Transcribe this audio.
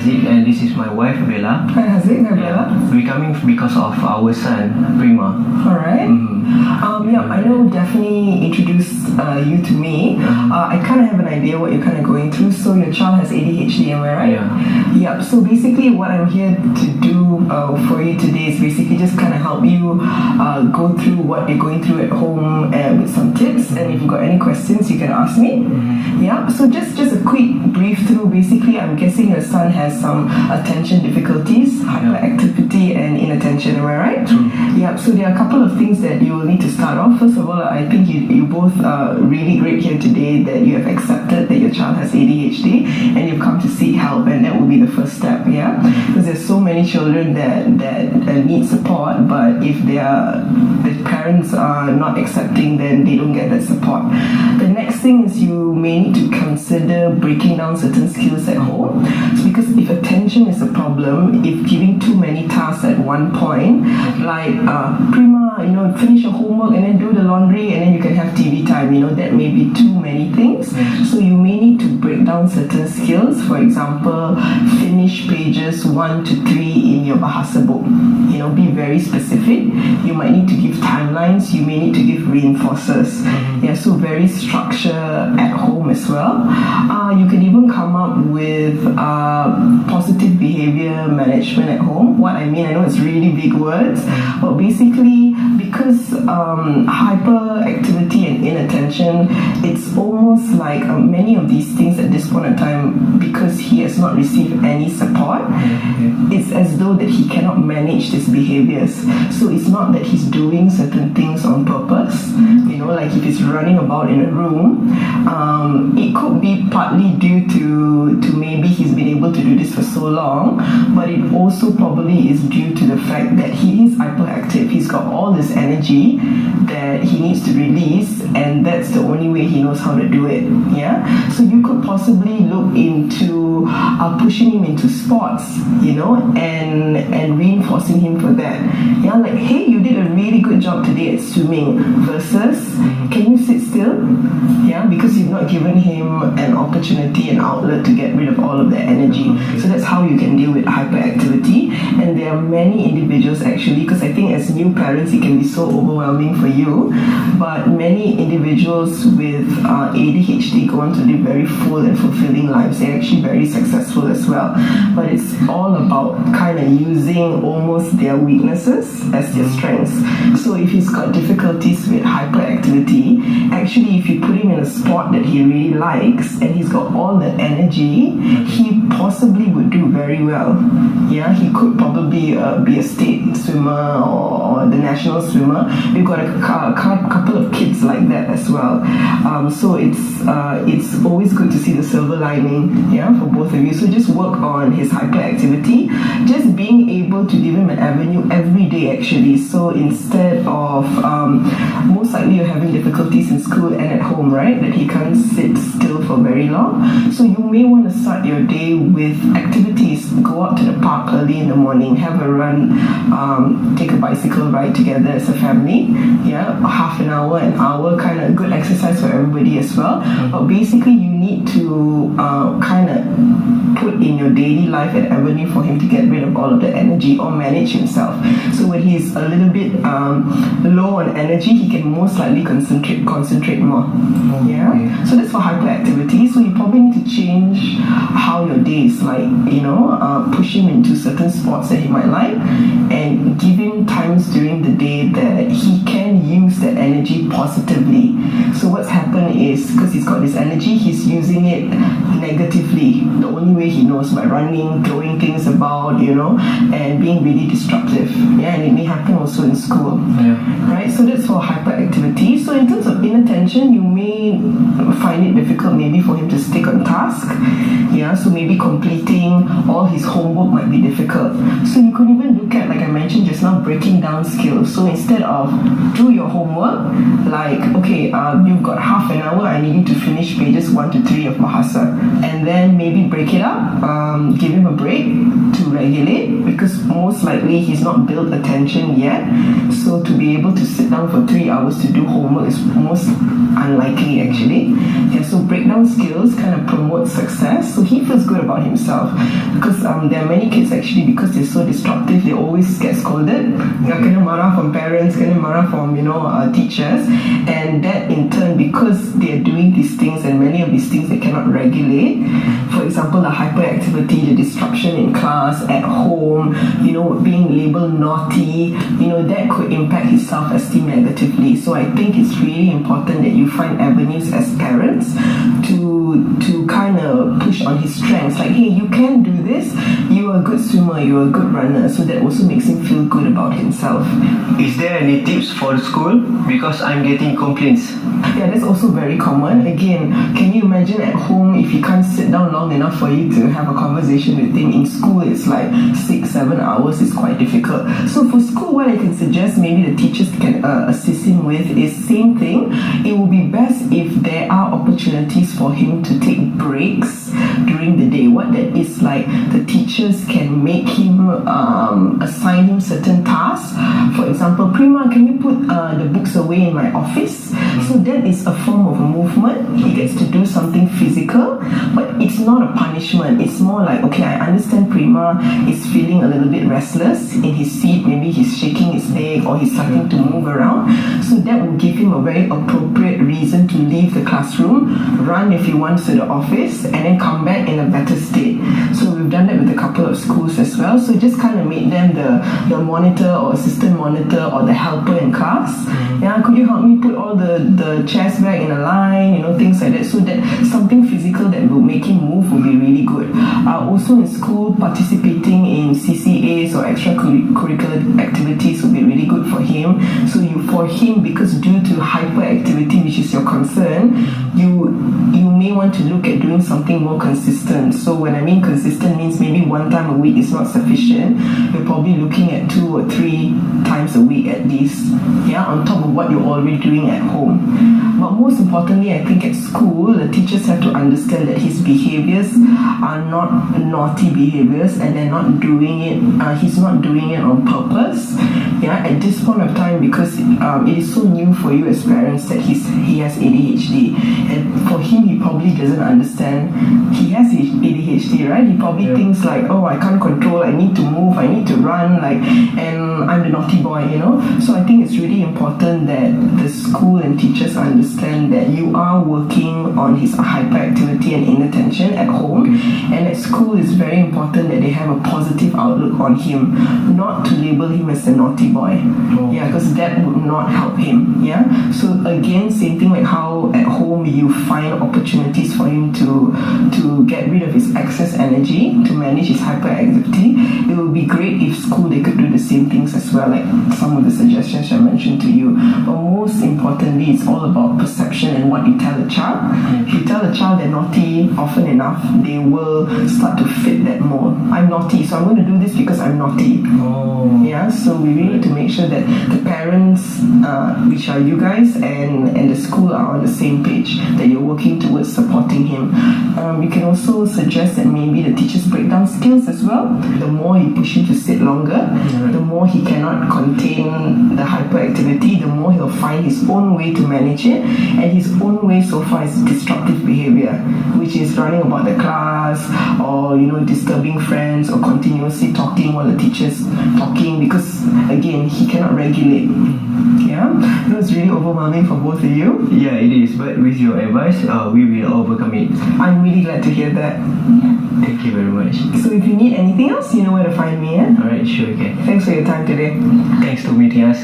Haziq, and this is my wife Bella. Hi Haziq, hi Bella. We're coming because of our son Prima. Alright. I know definitely introduce you to me. I kind of have an idea what you're kind of going through. So your child has ADHD, am I right? Yeah. So basically what I'm here to do for you today is basically just kind of help you go through what you're going through at home with some tips. And if you've got any questions, you can ask me. So just a quick brief through. Basically, I'm guessing your son has some attention difficulties, hyperactivity and inattention, am I right? True. So there are a couple of things that you will need to start off. First of all, I think you both are really great here today that you have accepted that your child has ADHD and you've come to seek help, and that will be the first step, because there's so many children that need support, but if the parents are not accepting, then they don't get that support. The next thing is you may need to consider breaking down certain skills at home. Because if attention is a problem, if giving too many tasks at one point, like Prima, finish your homework and then do the laundry and then you can have TV time, that may be too many things. So you may need to break down certain skills. For example, finish pages 1 to 3 in your Bahasa book. Be very specific. You might need to give timelines. You may need to give reinforcers. So very structure at home as well. You can even come up with positive behavior management at home. What I mean, I know it's really big words, but basically, because hyperactivity and inattention, it's almost like many of these things at this point in time, because he has not received any support, it's as though that he cannot manage these behaviors. So it's not that he's doing certain things on purpose. Like if he's running about in a room, it could be partly due to maybe he's been able to do this for so long, but it also probably is due to the fact that he is hyperactive. He's got all this energy that he needs to release, and that's the only way he knows how to do it. So you could possibly look into pushing him into sports, and reinforcing him for that. Like, hey, you did a really good job today at swimming, versus can you sit still? Because you've not given him an opportunity, an outlet to get rid of all of that energy. So that's how you can deal with hyperactivity. And there are many individuals actually, because I think as new parents it can be so overwhelming for you, but many individuals with ADHD go on to live very full and fulfilling lives. They're actually very successful as well. But it's all about kind of using almost their weaknesses as their strengths. So if he's got difficulties with hyperactivity, actually if you put him in a sport that he really likes and he's got all the energy, he possibly would do very well. He could probably be a state swimmer or the national swimmer. We've got a couple of kids like that as well. So it's always good to see the silver lining, for both of you. So just work on his hyperactivity, just being able to give him an avenue every day actually. So instead of most likely you're having difficulties in school and at home, right? That he can't sit still for very long. So you may want to start your day with activities. Go out to the park early in the morning, have a run, take a bicycle ride together as a family. Half an hour, kind of good exercise for everybody as well. But basically you need to kind of put in your daily life an avenue for him to get rid of all of the energy or manage himself. So when he's a little bit low on energy, he can most likely concentrate more. So that's for hyperactivity. So you probably need to change how your day is like, push him into certain sports that he might like, and give him times during the day that he can use that energy positively. So what's happened is, because he's got this energy, he's using it negatively. The only way he knows, by running, throwing things about, and being really disruptive. And it may happen also in school. Right? So that's for hyperactivity. So in terms of inattention, you may find it difficult maybe for him to stick on task. So maybe completing all his homework might be difficult. So you could even look at, like I mentioned just now, breaking down skills. So instead of do your homework, hour. Like, okay, you've got half an hour, I need you to finish pages 1 to 3 of Bahasa. And then maybe break it up, give him a break to regulate, because most likely he's not built attention yet. So to be able to sit down for 3 hours to do homework is most unlikely actually. Yeah, so breakdown skills kind of promote success, so he feels good about himself. Because there are many kids actually, because they're so disruptive, they always get scolded. Kena marah from parents, kena marah from teachers, and that in turn, because they're doing these things, and many of these things they cannot regulate. For example, the hyperactivity, the disruption in class, at home, being labeled naughty, that could impact his self-esteem negatively. So I think it's really important that you find avenues as parents to kind of push on his strengths. Like, hey, you can do this. You're a good swimmer. You're a good runner. So that also makes him feel good about himself. Is there any tips for the school? Because I'm getting complaints. Yeah, that's also very common. Again, can you imagine at home if you can't sit down long enough for you to have a conversation with him? In school, it's like 6-7 hours. It's quite difficult. So for school, what I can suggest maybe the teachers can assist him with is same thing. It will be best if there are opportunities for him to take breaks during the day. What that is like, the teachers can make him assign him certain tasks. For example, Prima, can you put the books away in my office? So that is a form of movement. He gets to do something physical, but it's not a punishment. It's more like, okay, I understand Prima is feeling a little bit restless in his seat. Maybe he's shaking his leg or he's starting to move around. So that will give him a very appropriate reason to leave the classroom, run if he wants to the office, and then come back in a better state. So we've done that with a couple of schools as well. So just kind of made them the monitor or assistant monitor or the helper in class. Yeah, could you help me put all the chairs back in a line, things like that. So that something physical that will make him move will be really good. Also in school, participating in CCAs or extracurricular activities will be really good for him. So for him, because due to hyperactivity, which is your concern, you may want to look at doing something more consistent. So when I mean consistent, means maybe 1 time a week is not sufficient. You're probably looking at 2 or 3 times a week at least, on top of what you're already doing at home. But most importantly, I think at school, the teachers have to understand that his behaviors are not naughty behaviors, and they're not doing it, he's not doing it on purpose. At this point of time, because it is so new for you as parents that he has ADHD, and for him, he probably doesn't understand he has ADHD, right? He probably thinks like, oh, I can't control, I need to move, I need to run, and I'm the naughty boy, So I think it's really important that the school and teachers understand that you are working on his hyperactivity and inattention at home, and at school it's very important that they have a positive outlook on him, not to label him as a naughty boy. Because that would not help him. So again, same thing like how at home you find opportunities for him to get rid of his excess energy, to manage his hyperactivity. It would be great if school they could do the same things as well, like some of the suggestions I mentioned to you. But most importantly, it's all about perception and what you tell a child. If you tell a child they're naughty often enough, they will start to fit that mold. I'm naughty, so I'm going to do this because I'm naughty. So we really need to make sure that the parents, which are you guys, and the school are on the same page, that you're working towards supporting him. You can also suggest that maybe the teachers break down skills as well. The more you push him to sit longer, the more he cannot contain the hyperactivity, the more he'll find his own way to manage it. And his own way so far is disruptive behavior, which is running about the class, or disturbing friends, or continuously talking while the teacher's talking, because again, he cannot regulate. It was really overwhelming for both of you. Yeah, it is. But with your advice, we will overcome it. I'm really glad to hear that. Thank you very much. So if you need anything else, you know where to find me. Alright, sure, okay. Thanks for your time today. Thanks for meeting us.